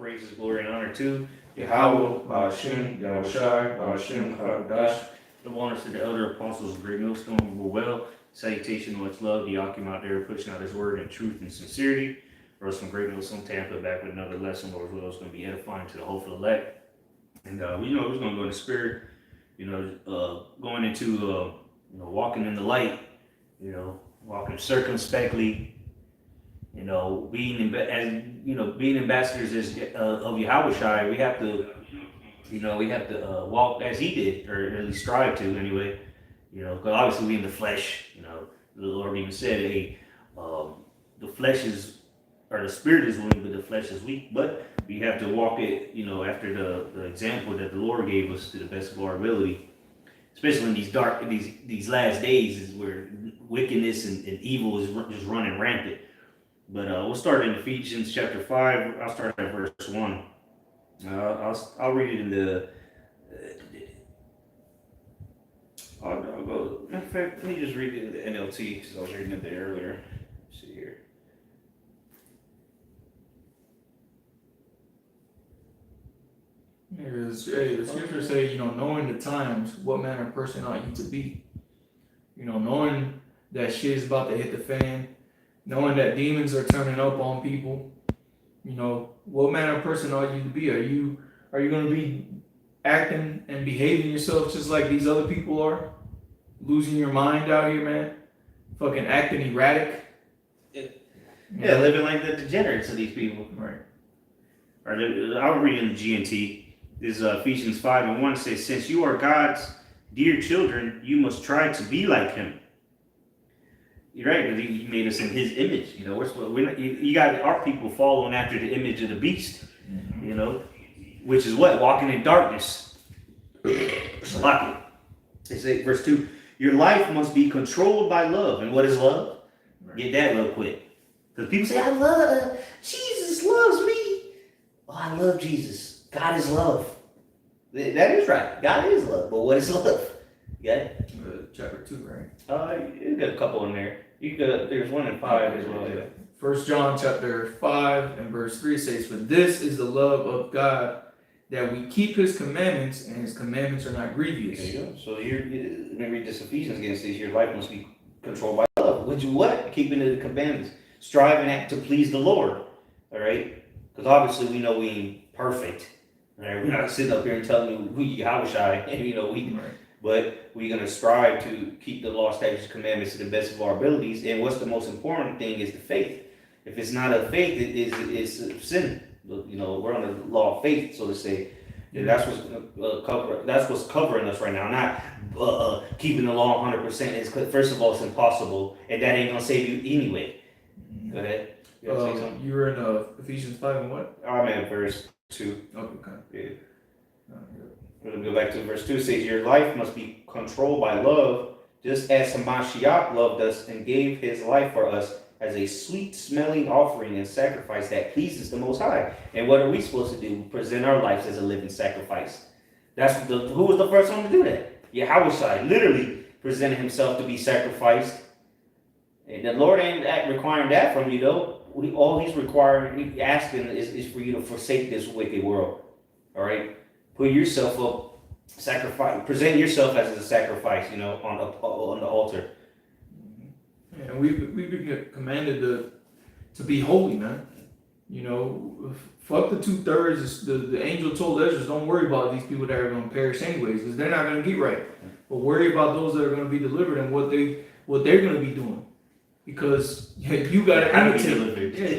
praises, glory, and honor to Yahweh, Ba'ashem, Yahushai, Ba'ashem, Hadash. The honors to the elder apostles of Great Millstone who were well. Salutation, much love. Yakim out there pushing out his word in truth and sincerity. Rose from Great Millstone, Tampa, back with another lesson. Lord's will is going to be edifying to the hopeful elect. And we're going to go in the spirit, going into, walking in the light, walking circumspectly, being ambassadors of Yahushai. We have to, walk as he did, or at least strive to anyway. Because obviously we in the flesh. The Lord even said, "Hey, the flesh is, or the spirit is willing, but the flesh is weak." But we have to walk it, after the example that the Lord gave us to the best of our ability. Especially in these last days, is where wickedness and evil is just running rampant. But we'll start in Ephesians chapter 5. I'll start at verse 1. I'll read it in the. I'll go. In fact, let me just read it in the NLT because I was reading it there earlier. Let's see here. The scriptures say, knowing the times, what manner of person ought you to be. Knowing that shit is about to hit the fan, knowing that demons are turning up on people. What manner of person ought you to be? Are you going to be acting and behaving yourself just like these other people are? Losing your mind out here, man? Fucking acting erratic? Yeah, living like the degenerates of these people. Right. I'll read in the GNT. This is Ephesians 5:1 says, "Since you are God's dear children, you must try to be like Him." You're right, because He made us in His image. You got our people following after the image of the beast. Which is what? Walking in darkness. Sloppy. They say, verse 2, "Your life must be controlled by love." And what is love? Right. Get that real quick. Because people say, Jesus loves me. Oh, I love Jesus. God is love. That is right. God is love. But what is love? Yeah. Chapter 2, right? You got a couple in there. There's 1 and 5 as well. Yeah. 1 John chapter 5 and verse 3 says, "For this is the love of God, that we keep His commandments, and His commandments are not grievous." There you go. So let me read this Ephesians again. It says, "Your life must be controlled by love." Which is what? Keeping the commandments. Striving to please the Lord. All right? Because obviously we know we ain't perfect. All right? We're not sitting up here and telling you we Yahushai, and Right. But we're going to strive to keep the law, statutes, commandments to the best of our abilities. And what's the most important thing is the faith. If it's not a faith, it's a sin. We're on the law of faith, so to say. And that's what's covering us right now. Not keeping the law 100%. It's first of all, it's impossible, and that ain't gonna save you anyway. Go ahead. You were in Ephesians 5 and what? I'm at verse 2. Okay. Yeah. We're going to go back to verse 2. It says, "Your life must be controlled by love, just as Hamashiach loved us and gave his life for us as a sweet-smelling offering and sacrifice that pleases the Most High." And what are we supposed to do? Present our lives as a living sacrifice. Who was the first one to do that? Yahushai literally presented himself to be sacrificed. And the Lord ain't requiring that from you, though. All He's asking is for you to forsake this wicked world. All right? Put yourself up, sacrifice, present yourself as a sacrifice, on the altar. And we've been commanded to be holy, man. Fuck the 2/3. The angel told Ezra, don't worry about these people that are going to perish anyways, because they're not going to get right. But worry about those that are going to be delivered and what they're going to be doing. Because you got to imitate. Yeah,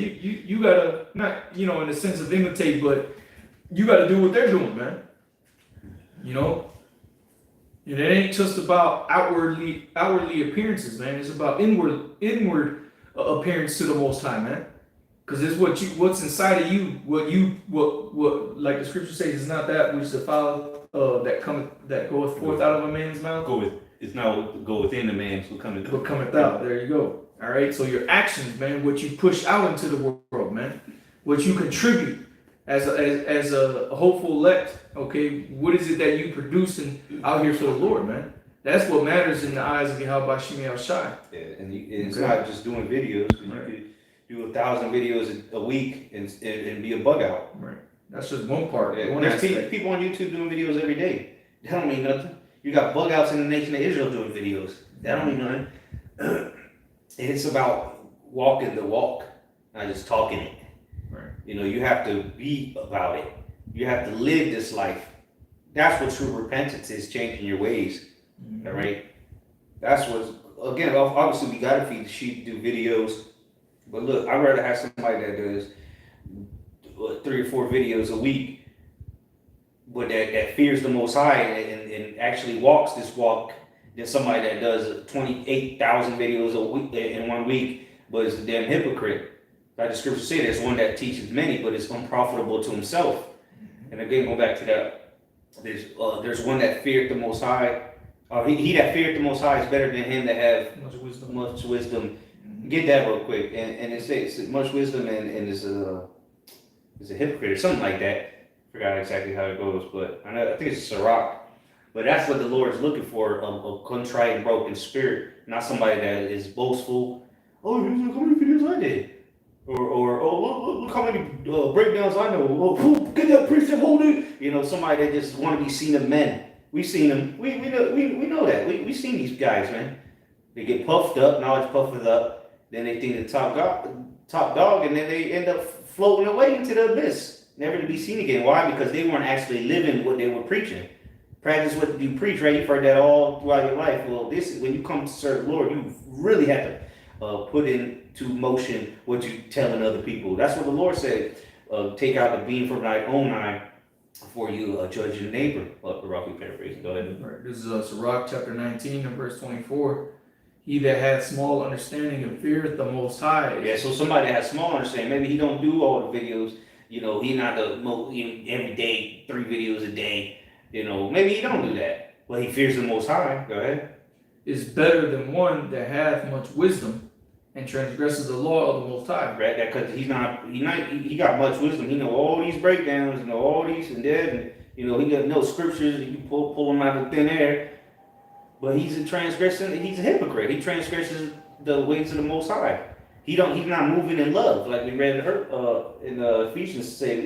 you got to, not, in the sense of imitate, but you got to do what they're doing, man. It ain't just about outwardly appearances, man. It's about inward appearance to the Most High, man. Because it's what's inside of you. What like the scripture says, is not that which defileth that goeth forth out of a man's mouth. It's not what go within the man, so cometh out. There you go. All right. So your actions, man, what you push out into the world, man, what you contribute as a hopeful elect. Okay, what is it that you producing out here for the Lord, man? That's what matters in the eyes of Yahweh Shemi Shai. Yeah, and it's not just doing videos. You could do 1,000 videos a week and be a bug out. Right. That's just one part. Yeah. One There's aspect. people on YouTube doing videos every day. That don't mean nothing. You got bug outs in the nation of Israel doing videos. That don't mean nothing. It's about walking the walk, not just talking it. Right. You have to be about it. You have to live this life. That's what true repentance is, changing your ways. All right? That's what's, again, obviously we got to feed the sheep, do videos. But look, I'd rather have somebody that does 3 or 4 videos a week, but that fears the Most High and actually walks this walk than somebody that does 28,000 videos a week in 1 week, but is a damn hypocrite. Like the scripture says, there's one that teaches many, but is unprofitable to himself. And again, go back to that. There's one that feared the Most High. He that feared the Most High is better than him that have much wisdom. Get that real quick. And it says much wisdom and is a hypocrite or something like that. Forgot exactly how it goes, but I think it's Sirach. But that's what the Lord is looking for, a contrite and broken spirit, not somebody that is boastful. Oh, look how many videos I did. Or oh, look how many breakdowns I know. Oh, get that priest and hold it. Somebody that just want to be seen of men. We've seen them. We know that. We've seen these guys, man. They get puffed up, knowledge puffed up. Then they think the top dog, and then they end up floating away into the abyss, never to be seen again. Why? Because they weren't actually living what they were preaching. Practice what you preach, right? You've heard that all throughout your life. Well, this is when you come to serve the Lord, you really have to put into motion what you're telling other people. That's what the Lord said. Take out the beam from thy own eye before you judge your neighbor. Roughly paraphrasing. Go ahead. Right. This is Sirach chapter 19 and verse 24. He that has small understanding and feareth the Most High. Yeah, so somebody that has small understanding, maybe he don't do all the videos. He not every day 3 videos a day. Maybe he don't do that. Well, he fears the Most High. Go ahead. Is better than one that hath much wisdom and transgresses the law of the Most High. Right, that because he got much wisdom. He know all these breakdowns, all these and that, and he got no scriptures. You pull them out of thin air. But he's a transgressor. He's a hypocrite. He transgresses the ways of the Most High. He's not moving in love, like we read in Ephesians. Say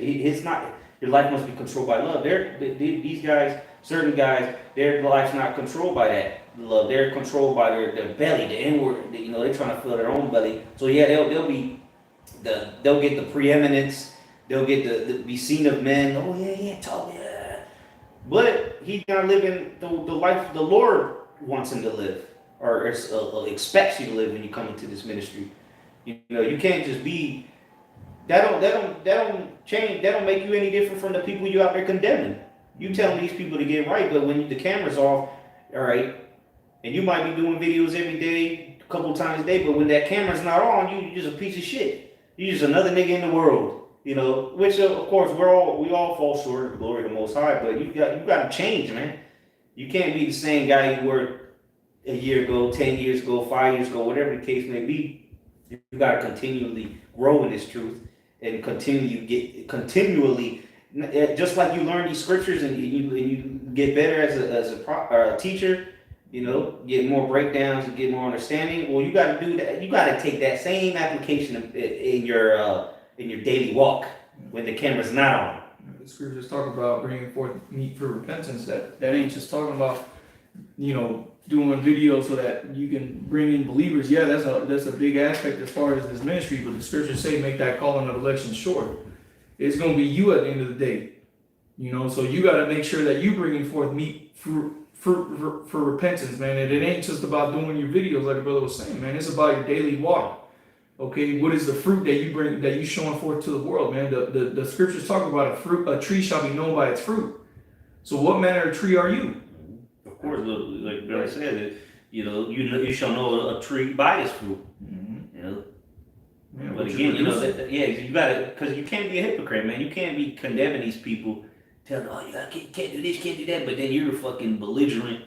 your life must be controlled by love. These guys, certain guys, their life's not controlled by that love. They're controlled by their belly, the inward. They're trying to fill their own belly. So yeah, they'll get the preeminence. They'll get the be seen of men. Oh yeah, talk yeah. But he's not living the life the Lord wants him to live, or expects you to live when you come into this ministry. You can't just be. That don't change. That don't make you any different from the people you out there condemning. You telling these people to get right, but when the camera's off, all right, and you might be doing videos every day, a couple times a day, but when that camera's not on, you're just a piece of shit. You're just another nigga in the world. Which of course we all fall short of the glory of the Most High, but you got to change, man. You can't be the same guy you were a year ago, 10 years ago, 5 years ago, whatever the case may be. You got to continually grow in this truth and continually, just like you learn these scriptures and you get better as a teacher. Get more breakdowns and get more understanding. Well, you got to do that. You got to take that same application in your daily walk when the camera's not on. The scriptures talk about bringing forth meat for repentance. That ain't just talking about, doing videos so that you can bring in believers. Yeah, that's a big aspect as far as this ministry. But the scriptures say make that calling of election short. It's going to be you at the end of the day. So you got to make sure that you bringing forth meat for repentance, man. And it ain't just about doing your videos like the brother was saying, man. It's about your daily walk. Okay, what is the fruit that you bring, that you showing forth to the world, man? The scriptures talk about a tree shall be known by its fruit. So what manner of tree are you? Of course, like Bill said, you shall know a tree by its fruit. But again, you gotta, because you can't be a hypocrite, man. You can't be condemning these people, telling them, you can't do this, can't do that, but then you're a fucking belligerent,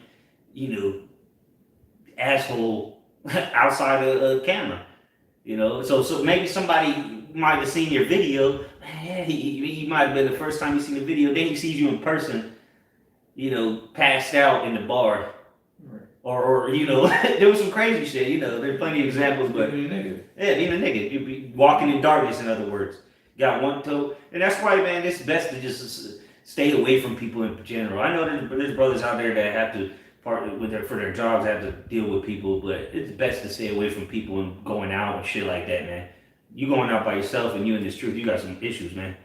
asshole outside of a camera. So maybe somebody might have seen your video. He might have been the first time he seen the video. Then he sees you in person, passed out in the bar, right. or there was some crazy shit. There's plenty of examples, but being a nigga, you be walking in darkness. In other words, got one toe, and that's why, man, it's best to just stay away from people in general. I know there's brothers out there that have to part with for their jobs have to deal with people, but it's best to stay away from people and going out and shit like that, man. You going out by yourself and you in this truth, you got some issues, man.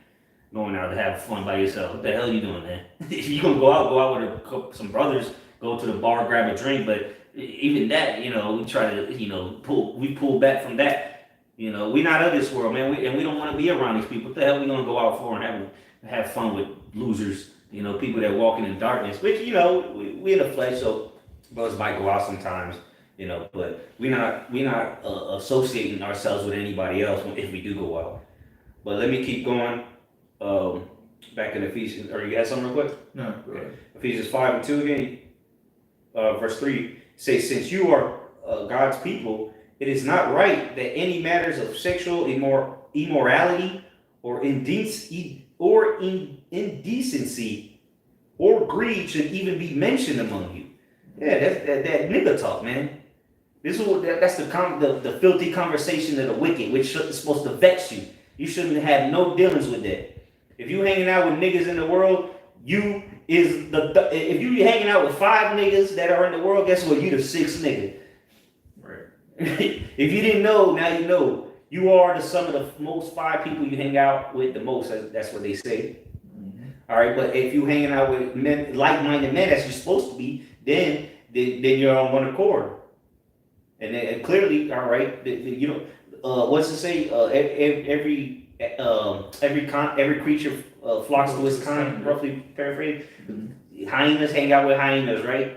Going out to have fun by yourself. What the hell are you doing, man? If you gonna go out with some brothers, go to the bar, grab a drink, but even that, we try to, we pull back from that. We not of this world, man. We don't want to be around these people. What the hell we gonna go out for and have fun with losers? People that walking in darkness. Which we in the flesh, so brothers might go out sometimes. But we not associating ourselves with anybody else if we do go out. But let me keep going. Back in Ephesians, or you had something real quick? No, go ahead. Ephesians 5:2 again, verse 3 says, "Since you are God's people, it is not right that any matters of sexual immorality or indecency or greed should even be mentioned among you." Yeah, that's that nigga talk, man. That's the filthy conversation of the wicked, which is supposed to vex you. You shouldn't have no dealings with that. If you hanging out with niggas in the world, if you hanging out with 5 niggas that are in the world, guess what? You the 6th nigga. Right. If you didn't know, now you know. You are the sum of the most 5 people you hang out with the most. That's what they say. Mm-hmm. All right, but if you hanging out with men, like-minded men, as you're supposed to be, then you're on one accord. And clearly, all right, what's it say? Every creature flocks to its kind. Roughly paraphrased. Mm-hmm. Hyenas hang out with hyenas, right?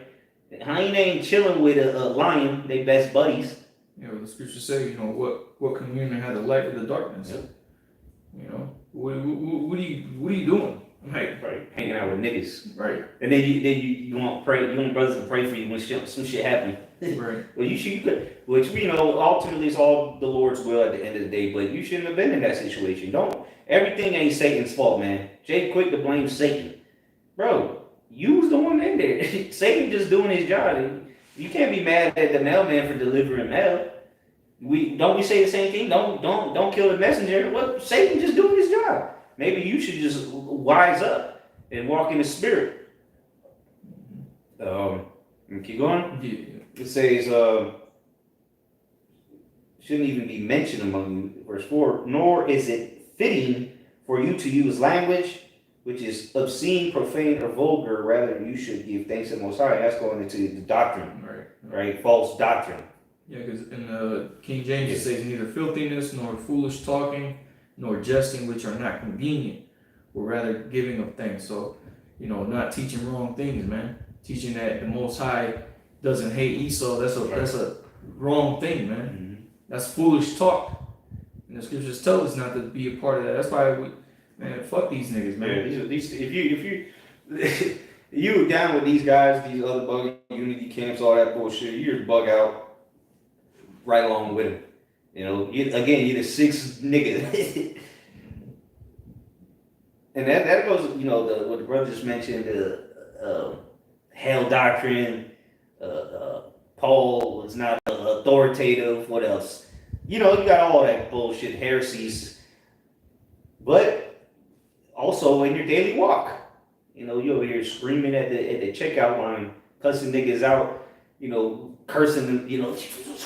Hyena ain't chilling with a lion. They best buddies. The scriptures say, what communion had the light with the darkness? Yep. What are you doing? Right. Hanging out with niggas. Right. And then you want pray. You want brothers to pray for you when some shit happen. Right. Well, you could, which ultimately is all the Lord's will at the end of the day. But you shouldn't have been in that situation. Everything ain't Satan's fault, man. Jay quick to blame Satan, bro. You was the one in there. Satan just doing his job. You can't be mad at the mailman for delivering mail. We say the same thing. Don't kill the messenger. Well, Satan just doing his job. Maybe you should just wise up and walk in the spirit. Keep going. Yeah. It says, shouldn't even be mentioned among you. Verse 4, nor is it fitting for you to use language which is obscene, profane, or vulgar. Rather, you should give thanks to the Most High. That's going into the doctrine, right? False doctrine. Yeah, because in King James it says neither filthiness, nor foolish talking, nor jesting, which are not convenient, but rather giving of thanks. So, not teaching wrong things, man. Teaching that the Most High doesn't hate Esau. That's a wrong thing, man. Mm-hmm. That's foolish talk. And the scriptures tell us not to be a part of that. That's why fuck these niggas, man. Yeah, if you down with these guys, these other bug unity camps, all that bullshit, you just bug out right along with them. You're the 6th nigga. And that goes, what the brother just mentioned, hell doctrine. Paul was not authoritative. What else? You got all that bullshit, heresies. But also in your daily walk, you over here screaming at the checkout line, cussing niggas out, cursing them,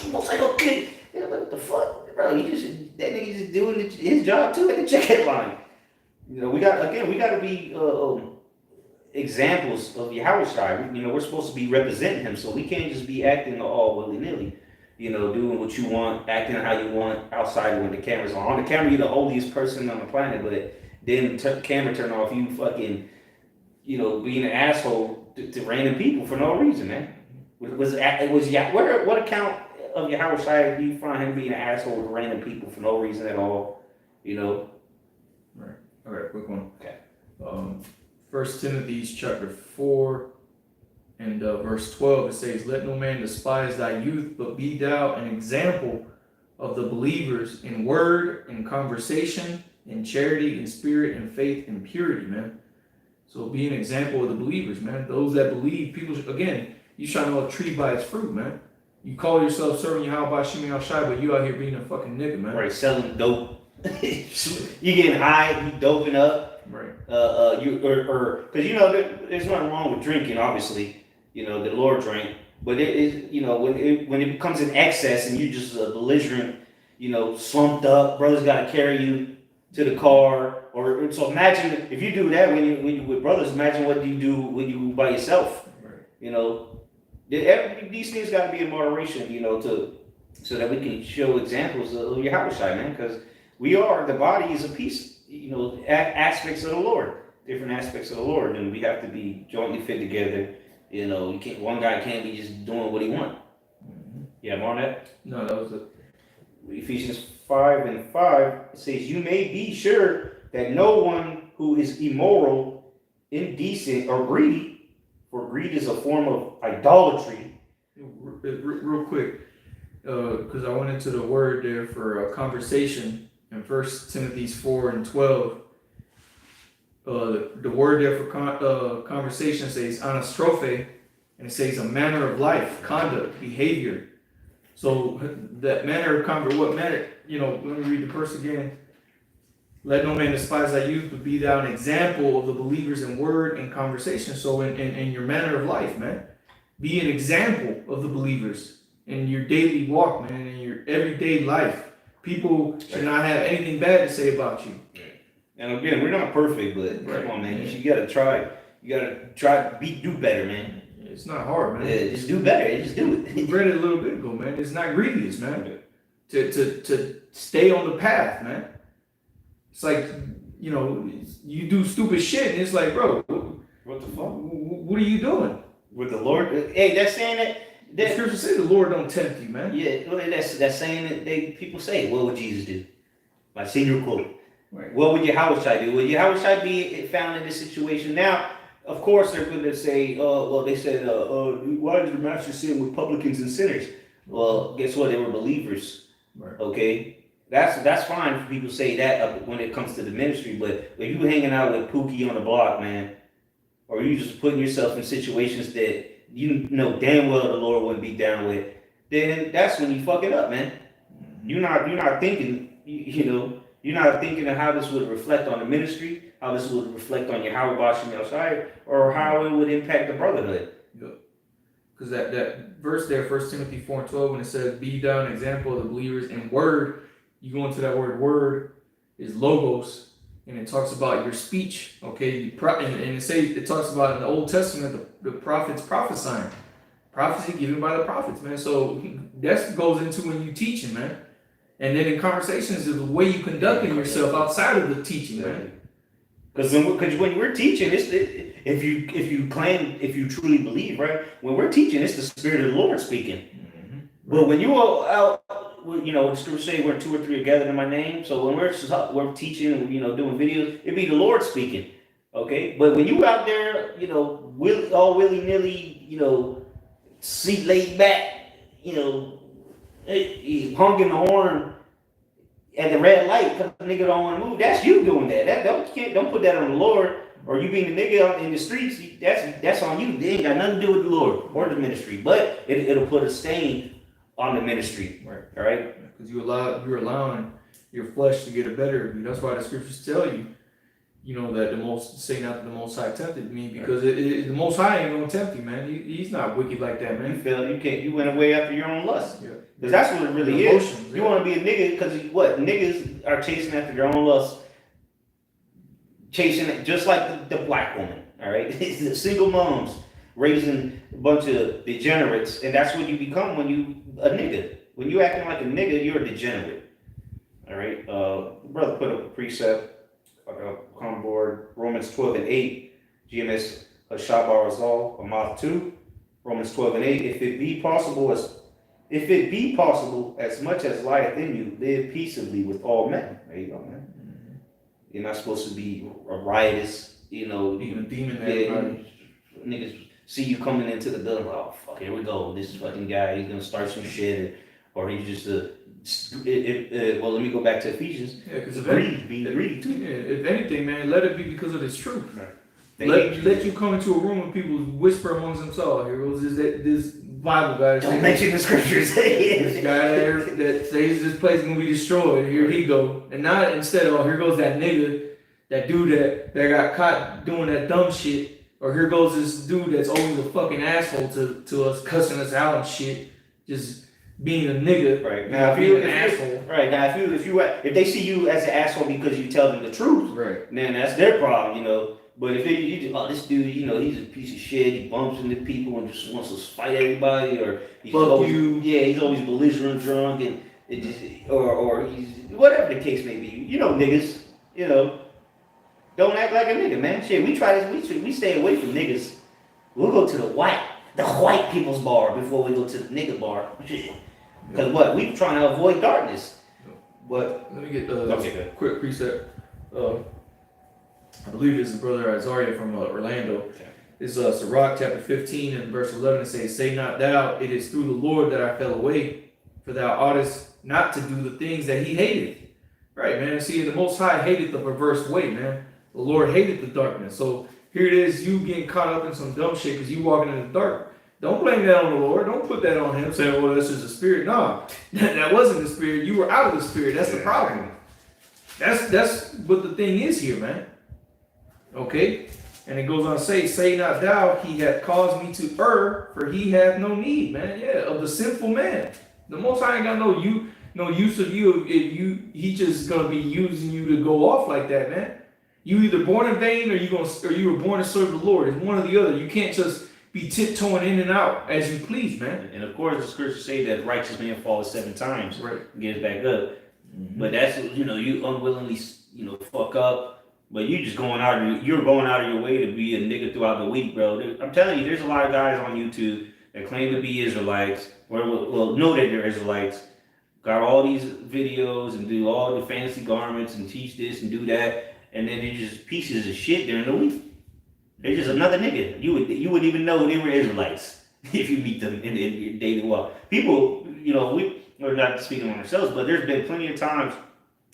almost like okay, what the fuck, bro? That nigga just doing his job too at the checkout line. We got to be examples of Yahushua. We're supposed to be representing him, so we can't just be acting all willy-nilly. Doing what you want, acting how you want outside when the camera's on. On the camera, you're the holiest person on the planet, but then camera turn off, you fucking, being an asshole to random people for no reason, man. What account of Yahushua do you find him being an asshole to random people for no reason at all? Right. Okay, quick one. Okay. 1 Timothy chapter 4 and verse 12, it says, "Let no man despise thy youth, but be thou an example of the believers in word, in conversation, in charity, in spirit, in faith, in purity," man. So be an example of the believers, man. Those that believe, you trying to know a tree by its fruit, man. You call yourself serving Yahweh Shai, but you out here being a fucking nigga, man. Right, selling dope. You getting high, you doping up, Right. you or because there's nothing wrong with drinking. Obviously, the Lord drank, but it is when it becomes an excess and you just a belligerent, slumped up. Brothers got to carry you to the car, or so imagine if you do that when you with brothers. Imagine what you do when you by yourself. Right. These things got to be in moderation. So that we can show examples of Yahushua, man, because the body is a piece, aspects of the Lord, different aspects of the Lord, and we have to be jointly fit together. You can't. One guy can't be just doing what he wants. Mm-hmm. Yeah, more on that. No, that was it. Ephesians 5:5 it says, "You may be sure that no one who is immoral, indecent, or greedy, for greed is a form of idolatry." Real quick, because I went into the word there for conversation in 1 Timothy 4:12. The word there for conversation says anastrophe, and it says a manner of life, conduct, behavior. So that manner of what manner, let me read the verse again. Let no man despise thy youth, but be thou an example of the believers in word and conversation. So in your manner of life, man, be an example of the believers in your daily walk, man, in your everyday life. People should not have anything bad to say about you. And again, we're not perfect, but come on, man, you gotta try. You gotta try to do better, man. It's not hard, man. Yeah, just do better. Just do it. We read it a little bit ago, man. It's not grievous, man. To stay on the path, man. It's like, you do stupid shit, and it's like, bro, What the fuck? what are you doing? With the Lord? Hey, that's saying that. The scripture says the Lord don't tempt you, man. Yeah, that's saying that people say, what would Jesus do? Like senior quote. Right. What would Yahushua do? Would Yahushua be found in this situation? Now, of course, they're going to say, they said, why did the master sin with publicans and sinners? Well, guess what? They were believers. Right. Okay? That's fine for people to say that when it comes to the ministry, but if you hanging out with Pookie on the block, man, or you just putting yourself in situations that you know damn well the Lord wouldn't be down with, then that's when you fuck it up, man. You're not thinking, you're not thinking of how this would reflect on the ministry, how this would reflect on your Howard Bosch and outside, or how it would impact the brotherhood. Yep. Because that verse there, 1 Timothy 4:12, when it says, "Be thou an example of the believers in word," you go into that word is logos, and it talks about your speech. Okay, and it talks about in the Old Testament the prophets prophesying, prophecy given by the prophets, man. So that goes into when you teaching, man. And then in conversations is the way you conducting yourself outside of the teaching, man. Because when we're teaching, if you truly believe, right? When we're teaching, it's the Spirit of the Lord speaking. Mm-hmm. But when you are out, the scripture say where 2 or 3 are gathered in my name. So when we're teaching and doing videos, it be the Lord speaking. Okay, but when you out there, all willy nilly, seat laid back, honking the horn at the red light because the nigga don't want to move. That's you doing that. Don't put that on the Lord, or you being the nigga out in the streets. That's on you. They ain't got nothing to do with the Lord or the ministry, but it'll put a stain on the ministry. Right. All right. Because you're allowing your flesh to get a better of you. That's why the scriptures tell you, that not the Most High tempted me, because the Most High ain't gonna tempt you, man. He's not wicked like that, man. You went away after your own lust. Yeah. Because that's what it really is. Emotions, You want to be a nigga because niggas are chasing after their own lust, chasing it just like the black woman. All right, it's the single moms raising a bunch of degenerates, and that's what you become when you a nigga. When you acting like a nigga, you're a degenerate. All right, brother put up a precept on board, Romans 12:8, GMS Shabar Azal, Amath 2, Romans 12:8. If it be possible, as much as lieth in you, live peaceably with all men. There you go, man. Mm-hmm. You're not supposed to be a riotous, being a demon. Niggas see you coming into the building, oh fuck, here we go. This fucking guy, he's gonna start some shit, or he just well, let me go back to Ephesians. Yeah, because being greedy too. Yeah, if anything, man, let it be because of this truth. Right. Let you come into a room and people whisper amongst themselves. Here goes this Bible guy. Don't mention the scriptures. This guy there that says this place is gonna be destroyed. Here he go, and not instead of here goes that nigga, that dude that got caught doing that dumb shit, or here goes this dude that's always a fucking asshole to us, cussing us out and shit, just being a nigga. Right now, being an asshole. Right now, if they see you as an asshole because you tell them the truth, right, then that's their problem, you know. But if you just, oh, this dude, you know, he's a piece of shit. He bumps into people and just wants to fight everybody, or he's always, he's always belligerent, drunk, and it just, or he's whatever the case may be. You know, niggas, you know, don't act like a nigga, man. Shit, we try this. We stay away from niggas. We'll go to the white people's bar before we go to the nigga bar. Because what we trying to avoid darkness. But let me get a quick precept. I believe this is Brother Isaiah from Orlando. Okay. It's Sirach chapter 15 and verse 11. It says, "Say not thou, it is through the Lord that I fell away, for thou oughtest not to do the things that he hated." Right, man. See, the Most High hated the perverse way, man. The Lord hated the darkness. So here it is, you getting caught up in some dumb shit because you walking in the dark. Don't blame that on the Lord. Don't put that on him, saying, "Well, that's just a spirit." No, that wasn't the spirit. You were out of the spirit. That's the problem. That's what the thing is here, man. Okay? And it goes on to say not thou, he hath caused me to err, for he hath no need, man. Yeah, of the sinful man. The Most High ain't got no use of you if he just gonna be using you to go off like that, man. You either born in vain or you were born to serve the Lord. It's one or the other. You can't just be tiptoeing in and out as you please, man. And of course, the scriptures say that righteous man falls 7 times, right, and gets back up. Mm-hmm. But that's, you know, you unwillingly, you know, fuck up. But you're going out of your way to be a nigga throughout the week, bro. I'm telling you, there's a lot of guys on YouTube that claim to be Israelites, or know that they're Israelites, got all these videos and do all the fancy garments and teach this and do that, and then they're just pieces of shit during the week. They're just another nigga. You wouldn't even know they were Israelites if you meet them in your daily walk. People, you know, we're not speaking on ourselves, but there's been plenty of times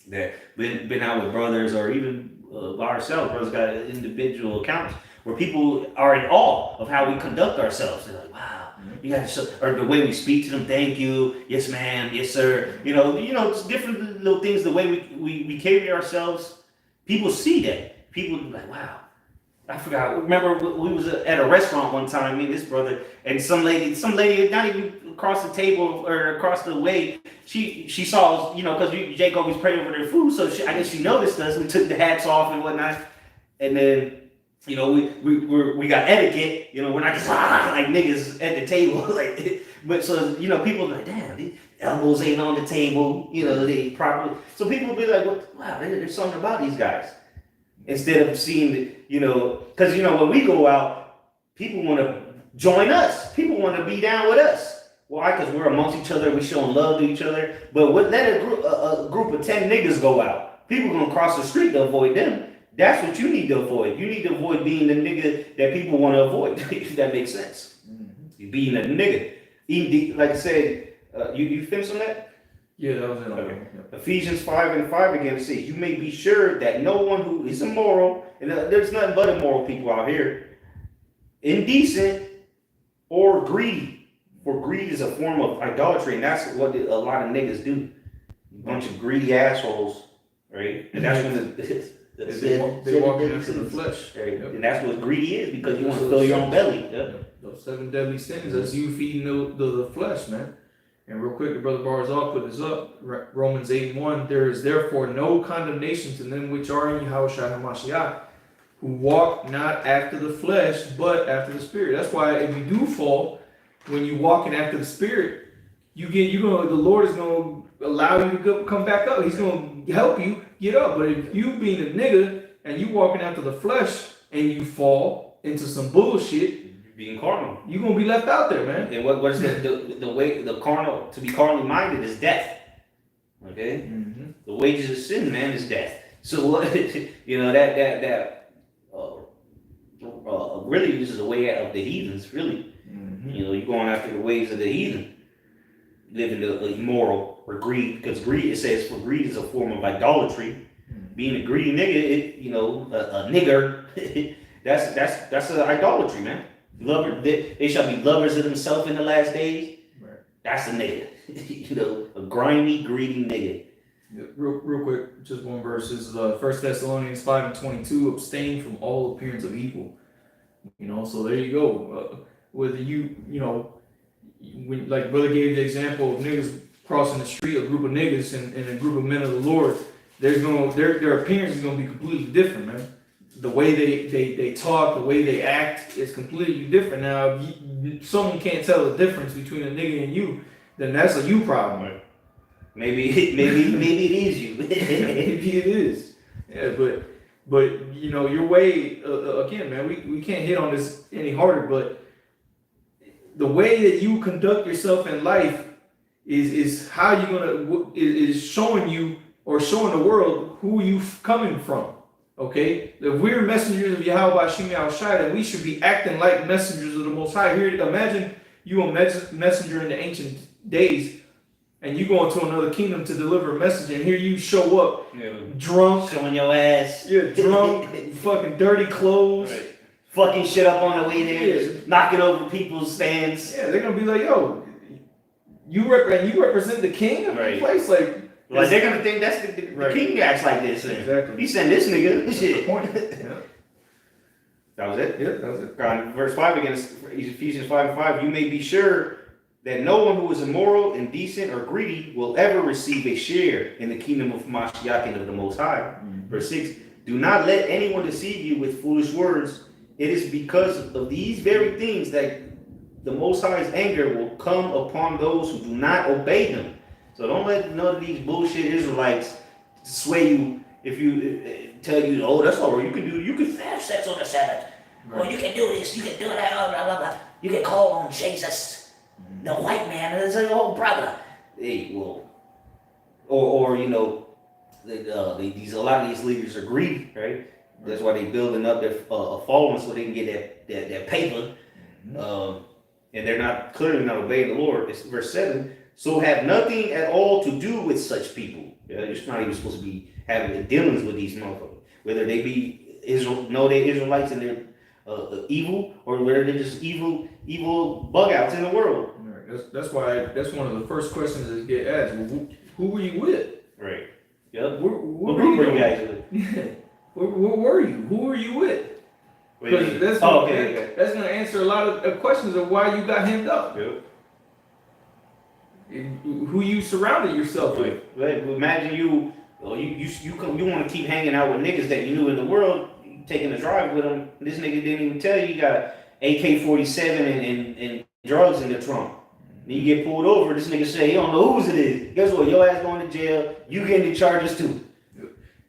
that been out with brothers or even by ourselves. Brothers got individual accounts where people are in awe of how we conduct ourselves. They're like, wow, you guys, or the way we speak to them. Thank you, yes, ma'am, yes, sir. You know, it's different little things. The way we carry ourselves, people see that. People be like, wow. I forgot. Remember, we was at a restaurant one time, me and this brother, and some lady, not even across the table or across the way, she saw us, you know, because Jake always prayed over their food, so I guess she noticed us. We took the hats off and whatnot, and then, you know, we got etiquette. You know, we're not just like niggas at the table, like. But so, you know, people be like, damn, these elbows ain't on the table. You know, they properly. So people be like, wow, there's something about these guys. Instead of seeing the, you know, because, you know, when we go out, people want to join us. People want to be down with us. Why? Because we're amongst each other. We're showing love to each other. But let a group of 10 niggas go out. People going to cross the street to avoid them. That's what you need to avoid. You need to avoid being the nigga that people want to avoid. If that makes sense. Mm-hmm. Being a nigga. Like I said, you finished on that? Yeah, that was it. Okay. Yeah. Ephesians 5:5 again says, "You may be sure that no one who is immoral," and there's nothing but immoral people out here, "indecent or greedy, for greed is a form of idolatry," and that's what a lot of niggas do. A bunch of greedy assholes, right? And that's when they walk into the flesh, right? Yep. And that's what greedy is, because you want to fill your own belly. Yep. Those 7 deadly sins, that's you feeding the flesh, man. And real quick, the brother Barzal put this up, Romans 8:1. "There is therefore no condemnation to them which are in Yahushua HaMashiach, who walk not after the flesh, but after the Spirit." That's why if you do fall, when you walking after the Spirit, the Lord is gonna allow you to come back up. He's gonna help you get up. But if you being a nigga and you walking after the flesh and you fall into some bullshit, being carnal, you're gonna be left out there, man. And what is the way the carnal, to be carnally minded, is death. Okay, mm-hmm. The wages of sin, man, is death. So what, you know, that really this is the way of the heathens. Really, mm-hmm. You know, you're going after the ways of the heathen, living the immoral or greed, because greed, it says, for greed is a form of idolatry. Mm-hmm. Being a greedy nigga, a nigger, that's an idolatry, man. They shall be lovers of themselves in the last days. Right. That's a nigga. You know, a grimy, greedy nigga. Yeah, real quick, just one verse is 1 Thessalonians 5:22. Abstain from all appearance of evil. You know, so there you go. Whether you know, when, like Brother gave the example of niggas crossing the street, a group of niggas and a group of men of the Lord, their appearance is gonna be completely different, man. The way they talk, the way they act is completely different. Now, if someone can't tell the difference between a nigga and you, then that's a you problem. Right. Maybe it is you. Maybe it is. Yeah, but you know, your way again, man. We can't hit on this any harder, but the way that you conduct yourself in life is how you're gonna is showing you or showing the world who you coming from. Okay, if we're messengers of Yahweh Shem Yahushai, then we should be acting like messengers of the Most High. Here, imagine you a messenger in the ancient days, and you go into another kingdom to deliver a message, and here you show up drunk, showing your ass. Yeah, drunk, fucking dirty clothes, right. Fucking shit up on the way there, yeah. knocking over people's stands. Yeah, they're gonna be like, yo, you represent the king of right. the place, like they're gonna think that's the right. king acts like this. Exactly. He sent this nigga. That's Shit. the point. Yeah. That was it. Yeah, that was it. Verse 5 again, Ephesians 5:5. You may be sure that no one who is immoral, indecent, or greedy will ever receive a share in the kingdom of Mashiach and of the Most High. Mm-hmm. Verse 6. Do not let anyone deceive you with foolish words. It is because of these very things that the Most High's anger will come upon those who do not obey him. So don't let none of these bullshit Israelites sway you if you tell you, oh, that's all right. You can have sex on the Sabbath. Right. Or you can do this, you can do that, blah, blah, blah. You can call on Jesus, the white man, as an old brother. Hey, well, or you know, a lot of these leaders are greedy, right? That's why they building up their following so they can get that paper. Mm-hmm. And they're not clearly not obeying the Lord. It's verse 7. So have nothing at all to do with such people. Yeah, you're not even supposed to be having dealings with these motherfuckers. Whether they be they're Israelites and they're evil, or whether they're just evil bug outs in the world. Right. That's why that's one of the first questions that get asked. Well, who were you with? Right. Yep. What group were you guys with? Where were you? Who were you with? Because that's going to answer a lot of questions of why you got hemmed up. Yep. Who you surrounded yourself with. Right. Imagine you want to keep hanging out with niggas that you knew in the world, taking a drive with them. This nigga didn't even tell you got AK-47 and drugs in the trunk. Then you get pulled over. This nigga say, you don't know whose it is. Guess what? Your ass going to jail. You getting the charges too.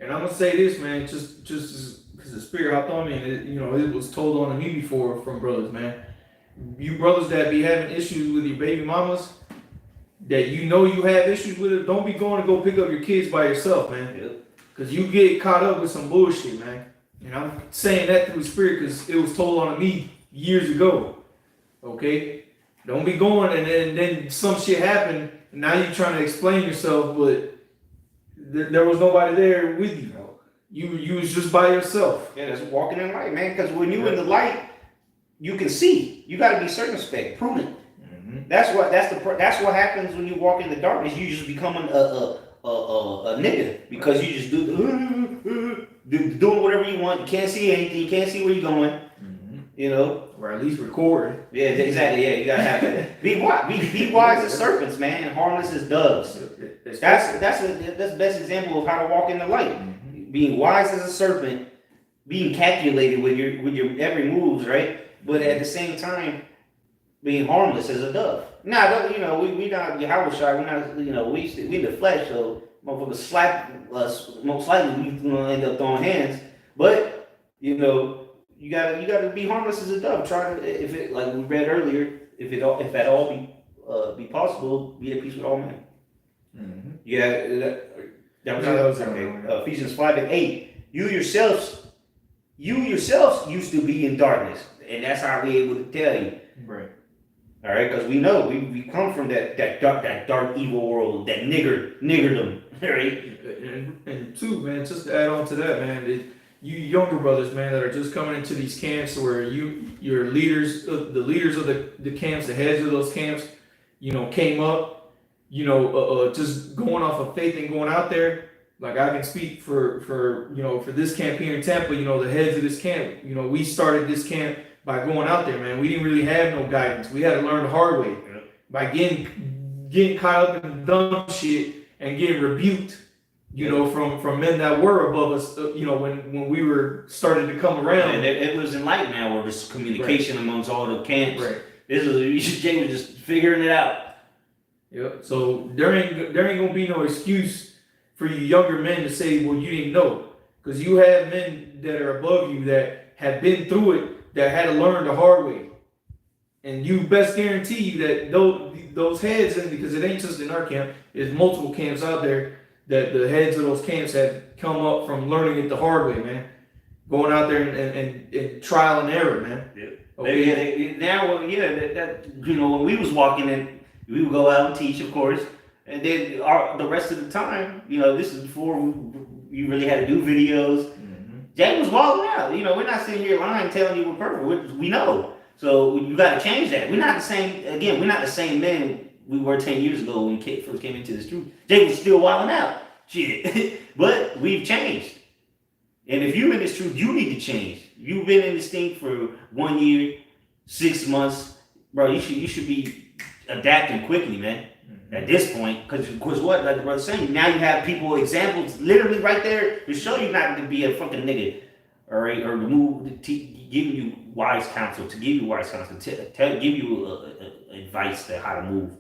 And I'm gonna say this, man, just because the spirit hopped on me, and it was told on me before from brothers, man. You brothers that be having issues with your baby mamas, that you have issues with it, don't be going to go pick up your kids by yourself, man. Because you get caught up with some bullshit, man. And I'm saying that through the spirit because it was told on me years ago. Okay? Don't be going and then some shit happened, and now you're trying to explain yourself, but there was nobody there with you. You was just by yourself. Yeah, that's walking in light, man. Because when you're in the light, you can see. You got to be circumspect, prudent. Mm-hmm. That's what happens when you walk in the darkness. You just become a nigga because you just doing whatever you want. You can't see anything. You can't see where you're going. Mm-hmm. Or at least record. Yeah, exactly. Yeah, you gotta have that. Be wise as serpents, man, and harmless as doves. That's the best example of how to walk in the light. Mm-hmm. Being wise as a serpent, being calculated with your every moves, right? But at the same time, being harmless as a dove. Now, we not Yahweh Shai. We're not, we in the flesh, so motherfuckers slap us. Most likely, we gonna end up throwing hands. But you gotta be harmless as a dove. Try to, if it, like we read earlier, if at all be possible, be at peace with all men. Mm-hmm. Yeah, that was okay. Ephesians 5:8. You yourselves used to be in darkness, and that's how we're able to tell you. Right. All right, because we know we come from that dark evil world, that niggerdom, right? And two, man, just to add on to that, man, you younger brothers, man, that are just coming into these camps where your leaders, the leaders of the camps, the heads of those camps, came up, just going off of faith and going out there. Like I can speak for this camp here in Tampa, the heads of this camp, we started this camp by going out there, man. We didn't really have no guidance. We had to learn the hard way by getting caught up in dumb shit and getting rebuked, from men that were above us, when we were starting to come around. And it was enlightened now, where there's communication amongst all the camps. Right. Jay was just figuring it out. Yep. So there ain't gonna be no excuse for you younger men to say, well, you didn't know, because you have men that are above you that have been through it, that had to learn the hard way, and you best guarantee you that those heads, and because it ain't just in our camp, there's multiple camps out there that the heads of those camps have come up from learning it the hard way, man. Going out there and trial and error, man. Yeah. Okay. When we was walking in, we would go out and teach, of course, and then the rest of the time, this is before you really had to do videos. Mm-hmm. Jay was walking out. We're not sitting here lying, telling you we're perfect. We know. So you got to change that. We're not the same. Again, we're not the same men we were 10 years ago when we first came into this truth. Jay was still wilding out. Shit. But we've changed. And if you're in this truth, you need to change. You've been in this thing for 1 year, 6 months. Bro, you should be adapting quickly, man. Mm-hmm. At this point. Because what? Like the brother's saying, now you have examples literally right there to show you not to be a fucking nigga. All right? Or giving you wise counsel, to give you advice to how to move,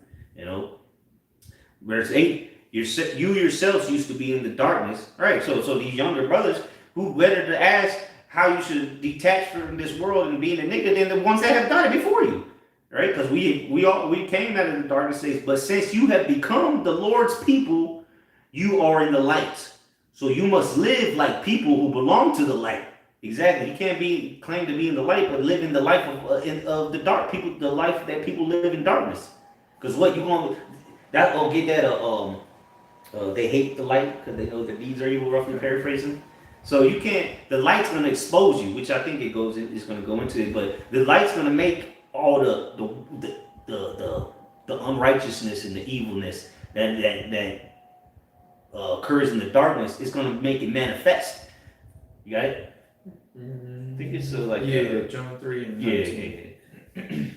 Verse 8, you yourselves used to be in the darkness. All right, so these younger brothers, who better to ask how you should detach from this world and being a nigga than the ones that have done it before you. Right? Because we came out of the darkness days, but since you have become the Lord's people, you are in the light. So you must live like people who belong to the light. Exactly. You can't claim to be in the light, but live in the life of the dark people, the life that people live in darkness. Because what you want, that gonna get that they hate the light because they know the deeds are evil, roughly paraphrasing. So you can't. The light's gonna expose you, which I think is gonna go into it. But the light's gonna make all the unrighteousness and the evilness that occurs in the darkness. It's gonna make it manifest. You got it? Mm-hmm. I think it's John 3 and 19. Yeah.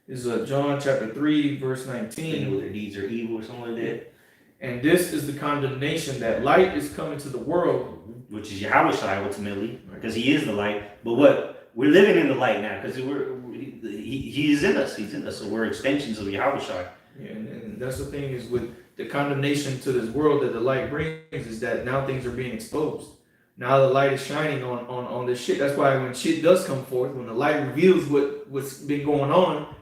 This is John chapter 3 verse 19. They know their deeds are evil or something like that. And this is the condemnation, that light is coming to the world, which is Yahushua ultimately, because he is the light. But what we're living in the light now, because he is in us. He's in us, so we're extensions of Yahushua. Yeah, and that's the thing is with the condemnation to this world that the light brings, is that now things are being exposed. Now the light is shining on this shit. That's why when shit does come forth, when the light reveals what's been going on,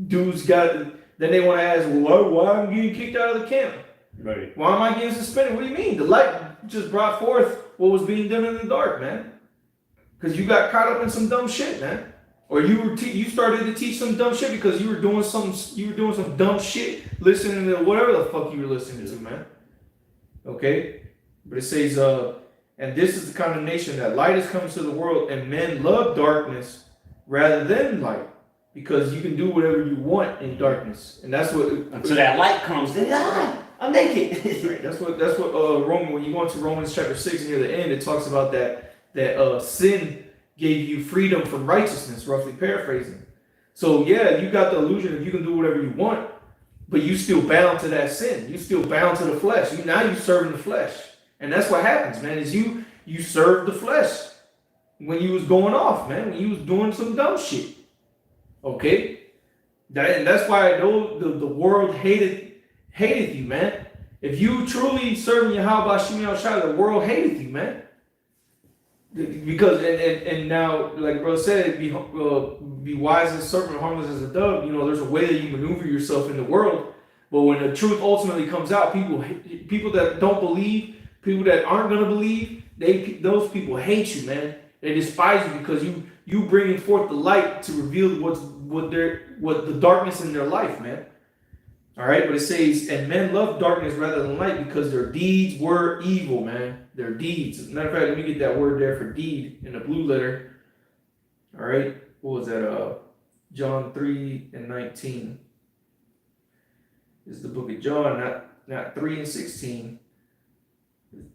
dudes then they want to ask, well, why am I getting kicked out of the camp? Right. Why am I getting suspended? What do you mean? The light just brought forth what was being done in the dark, man. Because you got caught up in some dumb shit, man. Or you started to teach some dumb shit because you were doing some dumb shit, listening to whatever the fuck you were listening to, man. Okay? But it says, and this is the condemnation, that light has come to the world, and men love darkness rather than light, because you can do whatever you want in darkness, and that's what. Until that light comes, then I'm naked. Right. That's what Roman. When you go into Romans chapter 6 near the end, it talks about that sin gave you freedom from righteousness, roughly paraphrasing. So yeah, you got the illusion that you can do whatever you want, but you still bound to that sin. You still bound to the flesh. Now you serving the flesh. And that's what happens, man, is you serve the flesh when you was going off, man, when you was doing some dumb shit. Okay? That's why the world hated you, man. If you truly serving Yahweh Shemi Shai, the world hated you, man. Because and now, like bro said, be wise as a serpent, harmless as a dove. There's a way that you maneuver yourself in the world. But when the truth ultimately comes out, people that don't believe, people that aren't gonna believe, those people hate you, man. They despise you because you bringing forth the light to reveal what the darkness in their life, man. All right, but it says, and men love darkness rather than light because their deeds were evil, man. Their deeds. As a matter of fact, let me get that word there for deed in the blue letter. All right, what was that? John 3:19. This is the book of John, not 3:16.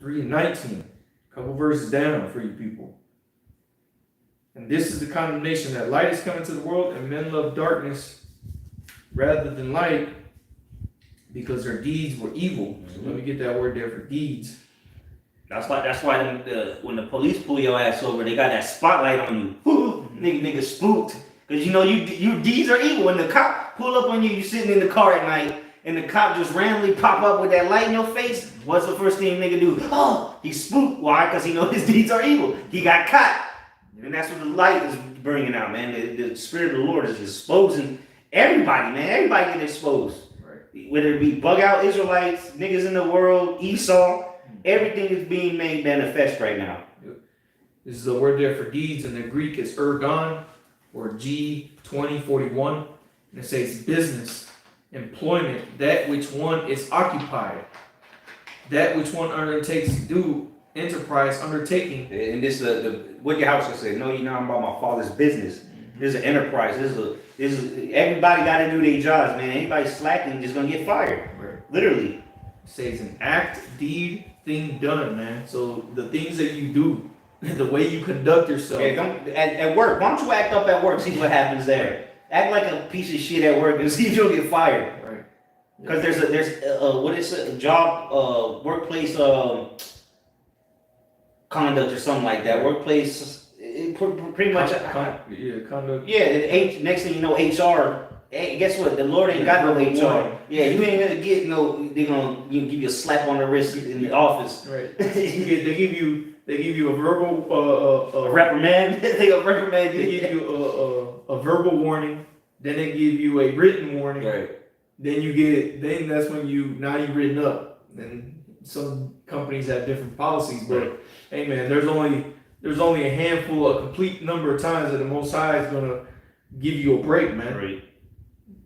3:19. A couple verses down for you people. And this is the condemnation that light is coming to the world, and men love darkness rather than light because their deeds were evil. So let me get that word there for deeds. That's why when the police pull your ass over, they got that spotlight on you. Whoo, nigga spooked. Cause you know your deeds are evil. When the cop pull up on you, you sitting in the car at night, and the cop just randomly pop up with that light in your face. What's the first thing nigga do? Oh, he's spooked. Why? Cause he know his deeds are evil. He got caught. And that's what the light is bringing out, man. The Spirit of the Lord is exposing everybody, man. Everybody getting exposed. Right. Whether it be bug out Israelites, niggas in the world, Esau, everything is being made manifest right now. This is the word there for deeds. In the Greek, it's ergon, or G2041. And it says business, employment, that which one is occupied, that which one undertakes to do, enterprise, undertaking. And this what your house will say, no, you know, I'm about my father's business. This is an enterprise. This is everybody got to do their jobs, man. Anybody slacking just gonna get fired. Right. Literally. It says an act, deed, thing done, man. So the things that you do, the way you conduct yourself. Yeah, at work. Why don't you act up at work? See what happens there. Act like a piece of shit at work and see if you'll get fired. Right. Because there's what is it? A job, workplace conduct or something like that. Workplace, pretty much. Conduct. Yeah. Next thing you know, HR. Hey, guess what? The Lord ain't got no HR. Yeah, you ain't gonna get no. They're gonna give you a slap on the wrist in the office. Right. They give you a verbal a reprimand. They reprimand you. They give you a verbal warning. Then they give you a written warning. Right. Then that's when you written up. And some companies have different policies, but right. Hey man, there's only a handful, a complete number of times that the Most High is gonna give you a break, man. Right.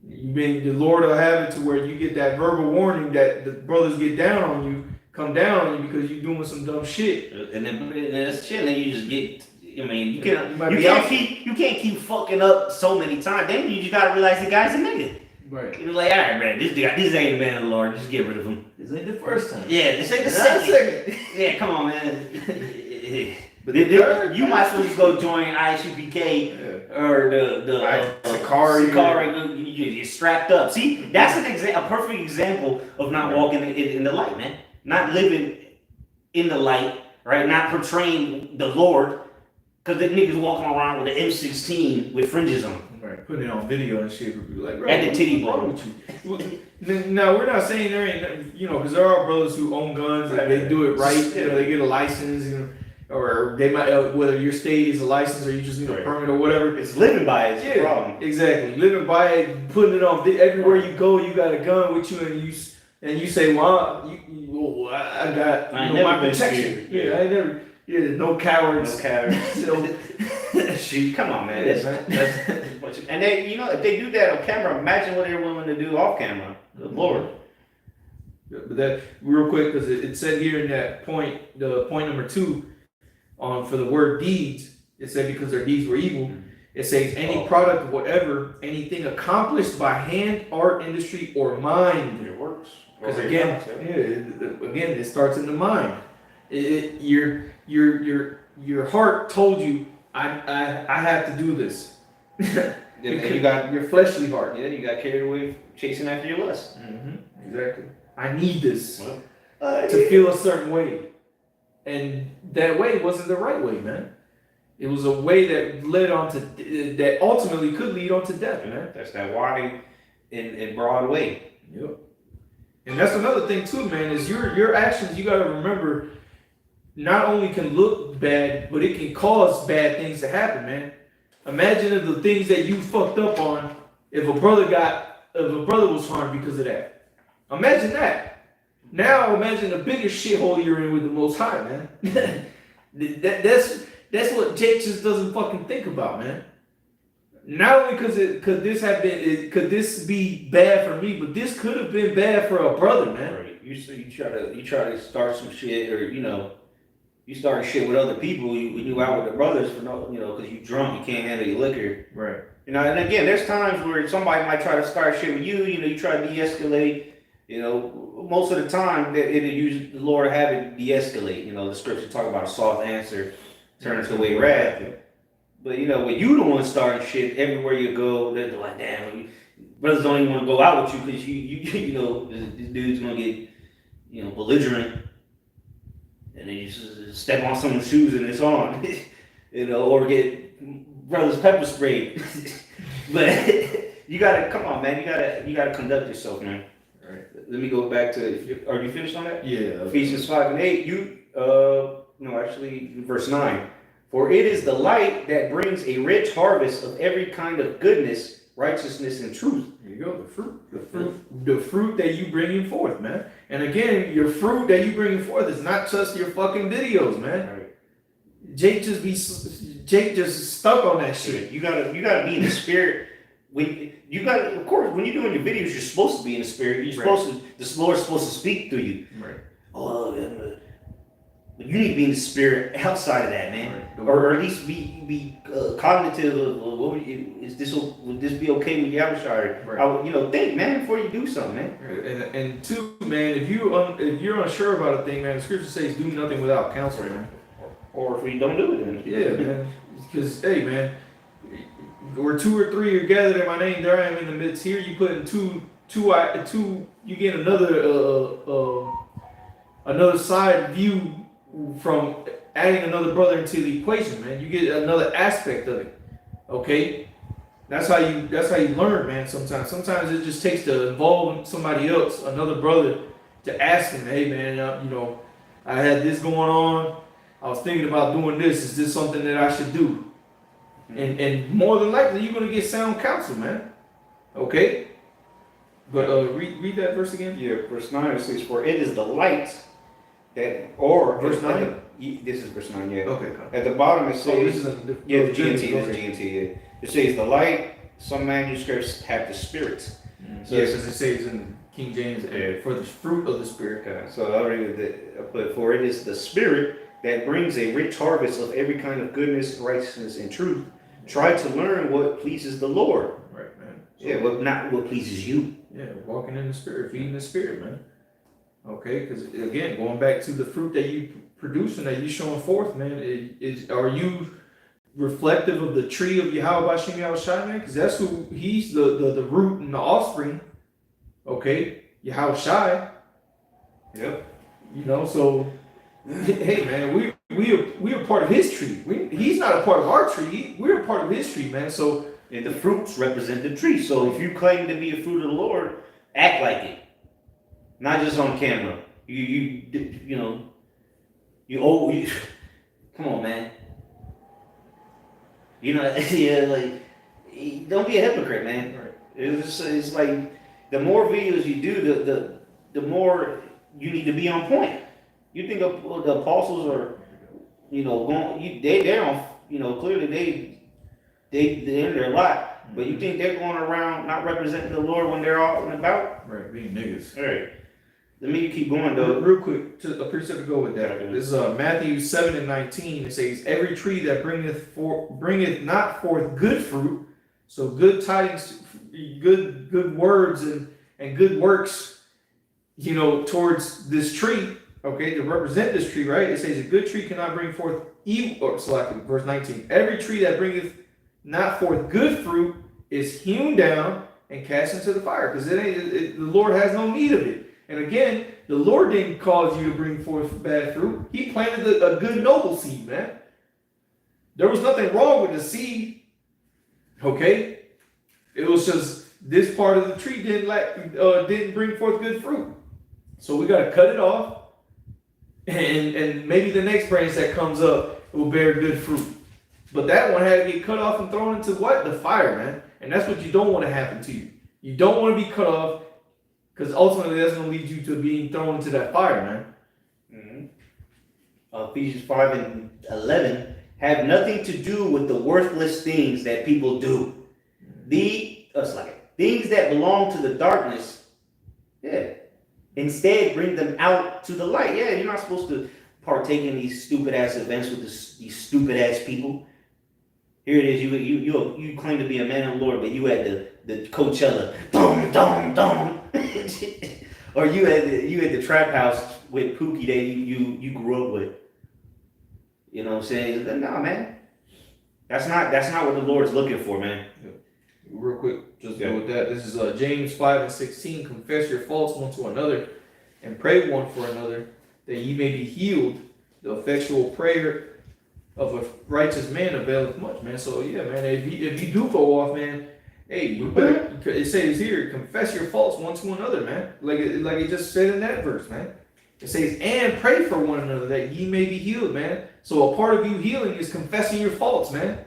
The Lord will have it to where you get that verbal warning that the brothers get down on you, come down on you because you're doing some dumb shit. And then that's shit, and then you just get. I mean, you can't keep fucking up so many times. Then you just gotta realize the guy's a nigga. Right. You're like, all right, man, this ain't a man of the Lord. Just get rid of him. This ain't the first time. Yeah, this ain't the second. Yeah, come on, man. But you might as well just go join ISUPK or the Sakari. You're strapped up. See, that's a perfect example of not walking in the light, man. Not living in the light, right? Not portraying the Lord. Because the niggas walking around with an M16 with fringes on. Right, putting it on video and shit. Like, bro, at the titty bar. No, we're not saying there ain't, because there are brothers who own guns and they do it right. They get a license, or they might, whether your state is a license or you just need a permit or whatever. It's living by it. It's the problem. Exactly. Living by it, putting it on everywhere you go. You got a gun with you, and you say, well, I got my protection. Yeah, I never. Yeah, no cowards. No cowards. Shoot, come on, man. And they, if they do that on camera, imagine what they're willing to do off camera. Good Lord. But that real quick, because it said here in that point, the point number 2, for the word deeds, it said because their deeds were evil. It says any product, whatever, anything accomplished by hand, art, industry, or mind. It works. Because again, it starts in the mind. Your heart told you, I have to do this. You got your fleshly heart. Yeah, you got carried away chasing after your lust. Mm-hmm. Exactly. I need this to feel a certain way, and that way wasn't the right way, man. It was a way that that ultimately could lead on to death, man. That's that wide in broad way. Yep. And that's another thing too, man. Is your actions. You got to remember. Not only can look bad, but it can cause bad things to happen, man. Imagine if the things that you fucked up on, if a brother was harmed because of that. Imagine that. Now imagine the biggest shithole you're in with the Most High, man. That's what Jake just doesn't fucking think about, man. Not only could this be bad for me, but this could have been bad for a brother, man. Right. You try to start some shit, or you started shit with other people when you out with the brothers for because you drunk, you can't handle your liquor. Right. And again, there's times where somebody might try to start shit with you. You try to de-escalate. Most of the time, it usually the Lord have it de-escalate. The scripture talk about a soft answer turns away wrath. But when you the one starting shit everywhere you go, they're like, damn, brothers don't even want to go out with you because this dude's gonna get belligerent, and then you just step on someone's shoes and it's on, or get brothers pepper sprayed. But you gotta come on, man. You gotta conduct yourself, man. All right. Let me go back to. Are you finished on that? Yeah. Ephesians 5:8. Verse 9. For it is the light that brings a rich harvest of every kind of goodness, righteousness, and truth. There you go, the fruit that you bringing forth, man. And again, your fruit that you bringing forth is not just your fucking videos, man. Right. Jake just stuck on that shit. You gotta be in the spirit. When of course, when you're doing your videos, you're supposed to be in the spirit. You're supposed to. The Lord's supposed to speak through you. Right. But you need to be in the spirit outside of that, man, right. or at least be cognitive of would this be okay with Yahushua? Right. Think, man, before you do something, man. And two, man, if you're unsure about a thing, man, the scripture says do nothing without counsel, man. Or if we don't do it, then yeah, man. Because hey, man, where 2 or 3 are gathered in my name, there I am in the midst. Here you put in two. You get another side view from adding another brother into the equation, man. You get another aspect of it. Okay, that's how you learn, man. Sometimes it just takes to involve somebody else, another brother, to ask him, hey, man, I had this going on. I was thinking about doing this. Is this something that I should do? And more than likely, you're gonna get sound counsel, man. Okay. But read that verse again. Yeah, verse 9 says, "For it is the light that," or verse 9. This is verse 9. Yeah. Okay. At the bottom it says, this is the GMT. This is GMT. Yeah. It says the light. Some manuscripts have the spirit. So yes, as it says in King James, for the fruit of the spirit. Okay. So I'll read it. But for it is the spirit that brings a rich harvest of every kind of goodness, righteousness, and truth. Try to learn what pleases the Lord. Right, man. So, not what pleases you. Yeah, walking in the spirit, feeding the spirit, man. Okay, because again, going back to the fruit that you producing, that you showing forth, man, are you reflective of the tree of Yahweh Bashem Yahushai, man? Because that's who he's the root and the offspring. Okay, Yahushai. Yep. So hey, man, we are part of his tree. He's not a part of our tree. We're a part of his tree, man. So. And the fruits represent the tree. So if you claim to be a fruit of the Lord, act like it. Not just on camera. Come on, man. Don't be a hypocrite, man. Right. It's like the more videos you do, the more you need to be on point. You think the apostles are, going, they're on, clearly they're in there a lot, but you think they're going around not representing the Lord when they're out and about? Right, being niggas. All right. Let me keep going, though. Real quick, a precept to go with that. This is Matthew 7:19. It says, every tree that bringeth not forth good fruit, so good tidings, good words and good works, towards this tree, okay, to represent this tree, right? It says a good tree cannot bring forth evil, verse 19. Every tree that bringeth not forth good fruit is hewn down and cast into the fire, because the Lord has no need of it. And again, the Lord didn't cause you to bring forth bad fruit. He planted a good noble seed, man. There was nothing wrong with the seed. Okay? It was just this part of the tree didn't bring forth good fruit. So we got to cut it off. And maybe the next branch that comes up will bear good fruit. But that one had to get cut off and thrown into what? The fire, man. And that's what you don't want to happen to you. You don't want to be cut off, because ultimately that's going to lead you to being thrown into that fire, man. Mm-hmm. Ephesians 5:11 have nothing to do with the worthless things that people do. things that belong to the darkness, yeah. Instead, bring them out to the light. Yeah, you're not supposed to partake in these stupid ass events with these stupid ass people. Here it is. You claim to be a man of the Lord, but you at the Coachella, or you at the trap house with Pookie that you grew up with. You know what I'm saying? Nah, man. That's not what the Lord's looking for, man. Real quick, just go with that. This is James 5:16. Confess your faults one to another, and pray one for another, that ye may be healed. The effectual prayer of a righteous man availeth much, man. So yeah, man, if you do go off, man, hey, you better. It says here, confess your faults one to another, man. Like it just said in that verse, man. It says, and pray for one another that ye may be healed, man. So a part of you healing is confessing your faults, man.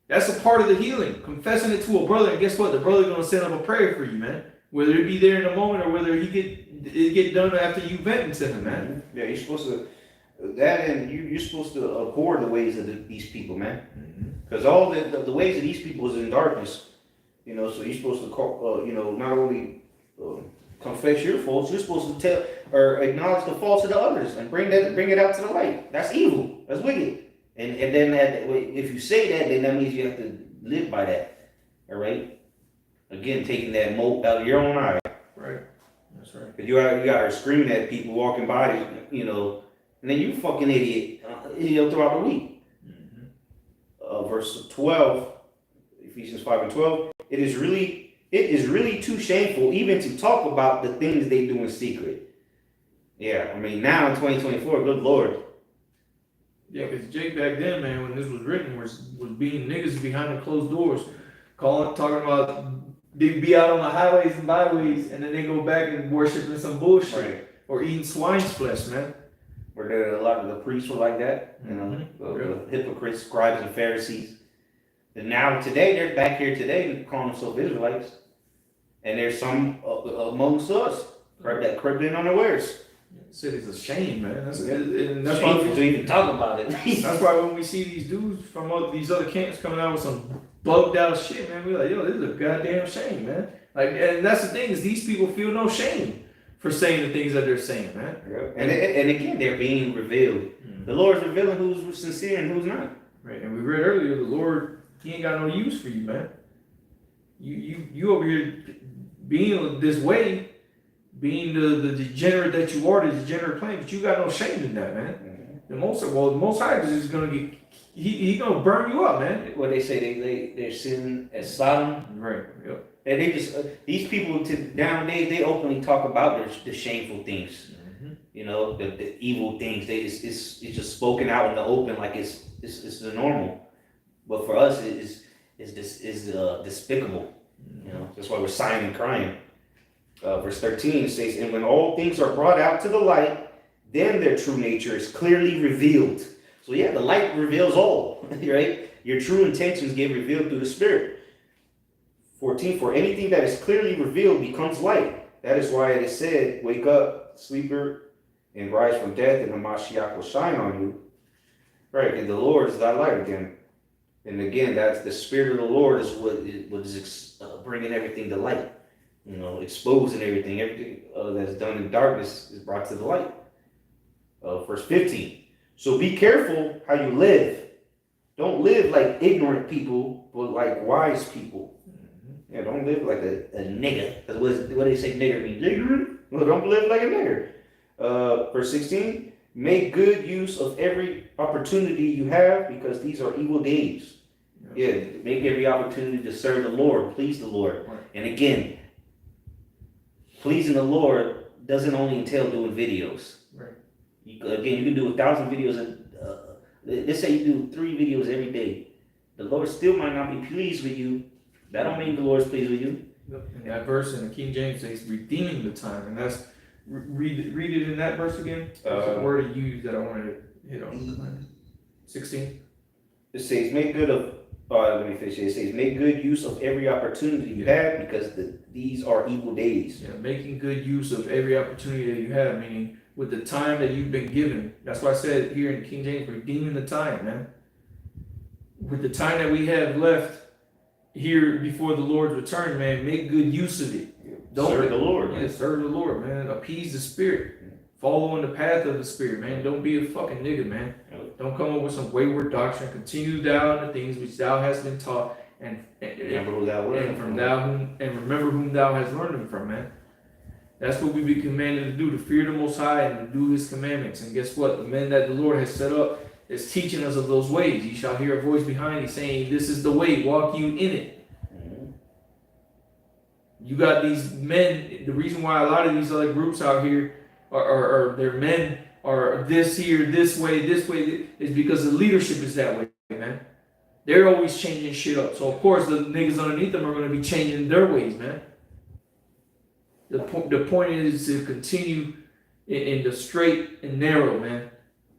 That's a part of the healing, confessing it to a brother. And guess what? The brother's gonna send up a prayer for you, man. Whether it be there in a moment or whether it get done after you venting to him, man. Yeah, you're supposed to. That and you're supposed to abhor the ways of these people, man. Because all the ways of these people is in darkness. You know, so you're supposed to call, not only confess your faults, you're supposed to tell or acknowledge the faults of the others and bring it out to the light. That's evil. That's wicked. And then if you say that, then that means you have to live by that. All right. Again, taking that mote out of your own eye. Right. That's right. Because you are screaming at people walking by, and then you fucking idiot throughout the week. Verse 12, Ephesians 5:12. It is really too shameful even to talk about the things they do in secret. Yeah, I mean now in 2024, good Lord. Yeah, because Jake back then, man, when this was written, was being niggas behind the closed doors, talking about they be out on the highways and byways, and then they go back and worshiping some bullshit, right, or eating swine's flesh, man. Where a lot of the priests were like that, the hypocrites, scribes, and Pharisees. And now today, they're back here today calling themselves Israelites, and there's some amongst us that crept in unawares. Said it's a shame, man. That's why we even talk about it. That's why when we see these dudes from these other camps coming out with some bugged out shit, man, we're like, yo, this is a goddamn shame, man. Like, and that's the thing is these people feel no shame for saying the things that they're saying, man. Yeah. And again, they're being revealed. The Lord's revealing who's sincere and who's not. Right. And we read earlier, the Lord, He ain't got no use for you, man. You over here being this way. Being the degenerate that you are, the degenerate claim, but you got no shame in that, man. The Most High is just gonna get, he gonna burn you up, man. What they say, they're sin as Sodom, right? Yep. And they just these people nowadays they openly talk about the shameful things, the evil things. It's just spoken out in the open like it's the normal, but for us it's despicable. That's why we're sighing and crying. Verse 13 says, and when all things are brought out to the light, then their true nature is clearly revealed. So yeah, the light reveals all, right? Your true intentions get revealed through the Spirit. 14, for anything that is clearly revealed becomes light. That is why it is said, wake up, sleeper, and rise from death, and the Mashiach will shine on you. Right, and the Lord is thy light again. And again, that's the Spirit of the Lord is what is bringing everything to light. Exposing everything that's done in darkness is brought to the light. Verse 15. So be careful how you live. Don't live like ignorant people, but like wise people. Yeah, don't live like a nigger. Because what do they say nigger means? Ignorant? Well, don't live like a nigger. Verse 16. Make good use of every opportunity you have because these are evil days. Yeah, make every opportunity to serve the Lord, please the Lord. Right. And again, pleasing the Lord doesn't only entail doing videos. Right. You can do 1,000 videos. Let's say you do 3 videos every day. The Lord still might not be pleased with you. That don't mean the Lord's pleased with you. And that verse in the King James says redeeming the time, and that's read it in that verse again. That's the word he used that I wanted to hit on. 16. It says make good of. Let me finish it. It says, make good use of every opportunity you have because these are evil days. Yeah, making good use of every opportunity that you have, meaning with the time that you've been given. That's why I said here in King James, redeeming the time, man. With the time that we have left here before the Lord's return, man, make good use of it. Don't serve the Lord. Yeah, serve the Lord, man. Appease the spirit. Follow in the path of the spirit, man. Don't be a fucking nigga, man. Don't come up with some wayward doctrine. Continue thou in the things which thou hast been taught, and Remember who thou learned from. and remember whom thou hast learned them from, man. That's what we be commanded to do, to fear the Most High and to do His commandments. And guess what? The men that the Lord has set up is teaching us of those ways. You shall hear a voice behind you saying, "This is the way, walk you in it." Mhm. You got these men. The reason why a lot of these other groups out here are their men are this here, this way, is because the leadership is that way, man. They're always changing shit up. So of course the niggas underneath them are going to be changing their ways, man. The point is to continue in the straight and narrow, man.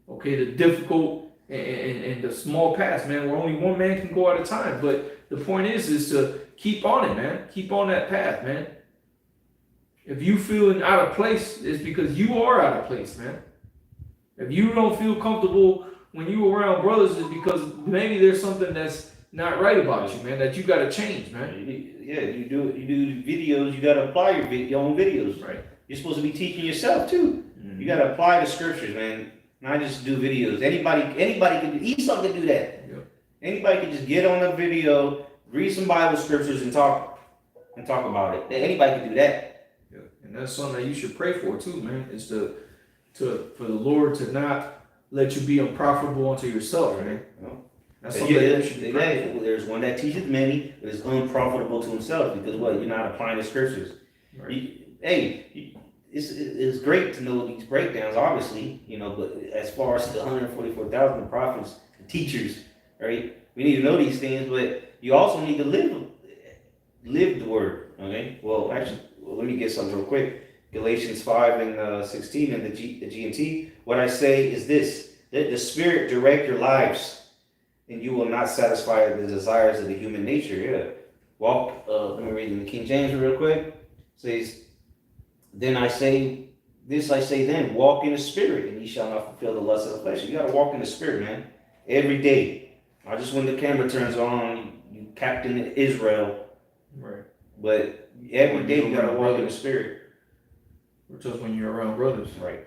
Okay, the difficult and the small paths, man, where only one man can go at a time. But the point is to keep on it, man. Keep on that path, man. If you feeling out of place, it's because you are out of place, man. If you don't feel comfortable when you around brothers, it's because maybe there's something that's not right about you, man, that you got to change, man. Yeah, you do videos. You got to apply your own videos. Right. You're supposed to be teaching yourself too. Mm-hmm. You got to apply the scriptures, man. Not just do videos. Anybody can do. Esau can do that. Yep. Anybody can just get on a video, read some Bible scriptures, and talk about it. Anybody can do that. Yeah. And that's something that you should pray for too, man. Is for the Lord to not let you be unprofitable unto yourself, man. Well, that's something that you should be praying for. There's one that teaches many, but is unprofitable to himself because what? You're not applying the scriptures. Right. It's great to know these breakdowns, obviously, but as far as the 144,000 prophets, the teachers, right? We need to know these things, but you also need to live the word, okay? Well, actually, let me get something real quick. Galatians 5 and 16 in the GMT. What I say is this: let the Spirit direct your lives, and you will not satisfy the desires of the human nature. Yeah. Let me read in the King James real quick. It says, then I say then, walk in the Spirit, and ye shall not fulfill the lust of the flesh. You got to walk in the Spirit, man, every day. Not just when the camera turns on, you Captain Israel. Right. But every day you got to walk in the Spirit. Or just when you're around brothers. Right.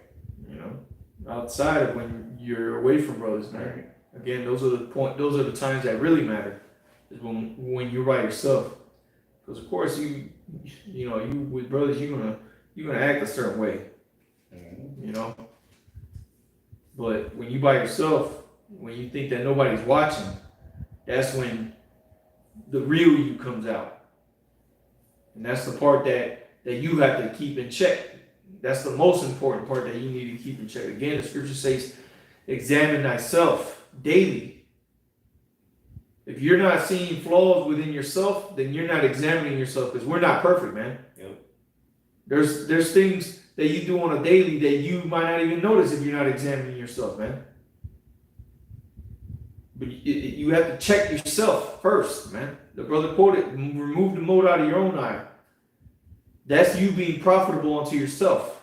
Outside of when you're away from brothers, man. Right. Again, those are the times that really matter. Is when you're by yourself. Because of course you with brothers you're gonna act a certain way. Mm-hmm. But when you by yourself, when you think that nobody's watching, that's when the real you comes out. And that's the part that you have to keep in check. That's the most important part that you need to keep in check. Again, the scripture says, examine thyself daily. If you're not seeing flaws within yourself, then you're not examining yourself, because we're not perfect, man. Yep. There's things that you do on a daily that you might not even notice if you're not examining yourself, man. But you have to check yourself first, man. The brother quoted, remove the mote out of your own eye. That's you being profitable unto yourself.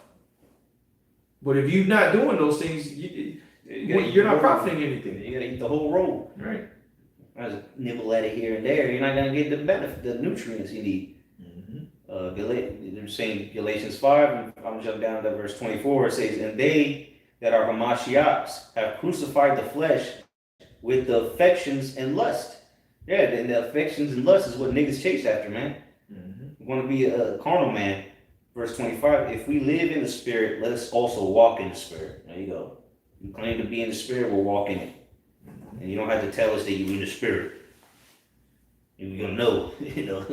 But if you're not doing those things, you're not profiting anything. You gotta eat the whole roll. Right. I just nibble at it here and there. You're not gonna get the benefit, the nutrients you need. Mm-hmm. They're saying Galatians 5, and I'm jump down to verse 24. It says, and they that are Hamashiachs have crucified the flesh with the affections and lust. Yeah, and the affections and lust is what niggas chase after, man. Mm-hmm. You want to be a carnal man. Verse 25, if we live in the Spirit, let us also walk in the Spirit. There you go. You claim to be in the Spirit, we'll walk in it. And you don't have to tell us that you're in the Spirit. You're going to know,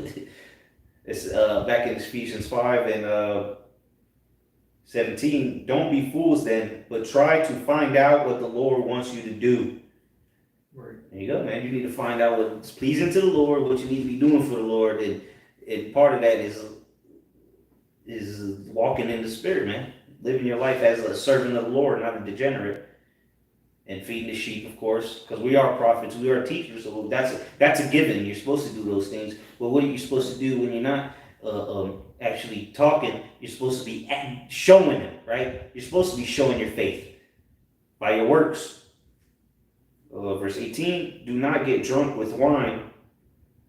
It's back in Ephesians 5 and 17. Don't be fools then, but try to find out what the Lord wants you to do. Right. There you go, man. You need to find out what's pleasing to the Lord, what you need to be doing for the Lord. And part of that is walking in the Spirit, man. Living your life as a servant of the Lord, not a degenerate. And feeding the sheep, of course, because we are prophets, we are teachers, so that's a given. You're supposed to do those things. But what are you supposed to do when you're not actually talking? You're supposed to be showing it, right? You're supposed to be showing your faith by your works. Verse 18, do not get drunk with wine,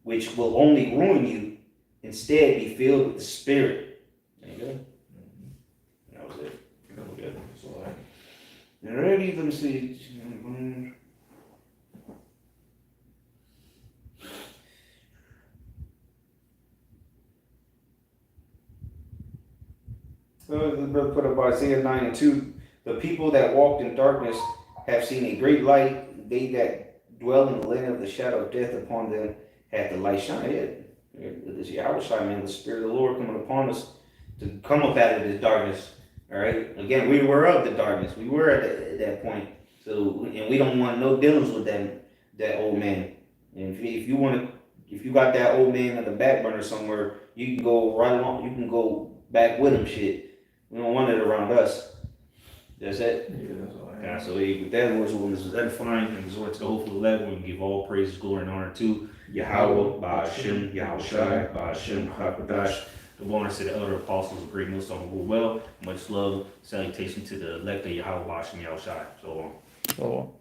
which will only ruin you. Instead, be filled with the Spirit. There you go. That was it. That was good. That's all right. Alrighty, let me see. The brother put up Isaiah 9:2. The people that walked in darkness have seen a great light. They that dwell in the land of the shadow of death, upon them hath the light shined. This Yahweh, man, the Spirit of the Lord coming upon us to come up out of this darkness. All right. Again, we were of the darkness. We were at that point. So, and we don't want no dealings with that old man. And if you got that old man on the back burner somewhere, you can go right along. You can go back with him. Shit. We don't want it around us. That's it. Yeah, that's all right. Yeah, so with that, Lord's will is edifying and exhort to the hopeful level and give all praises, glory, and honor to Yahweh, Ba'ashem, Yahweh Shai, Ba'ashem, Hakadash. The bonus to the elder apostles of great millstone who well. Much love, salutation to the elect of Yahweh, Ba'ashem, Yahweh Shai. So on. So.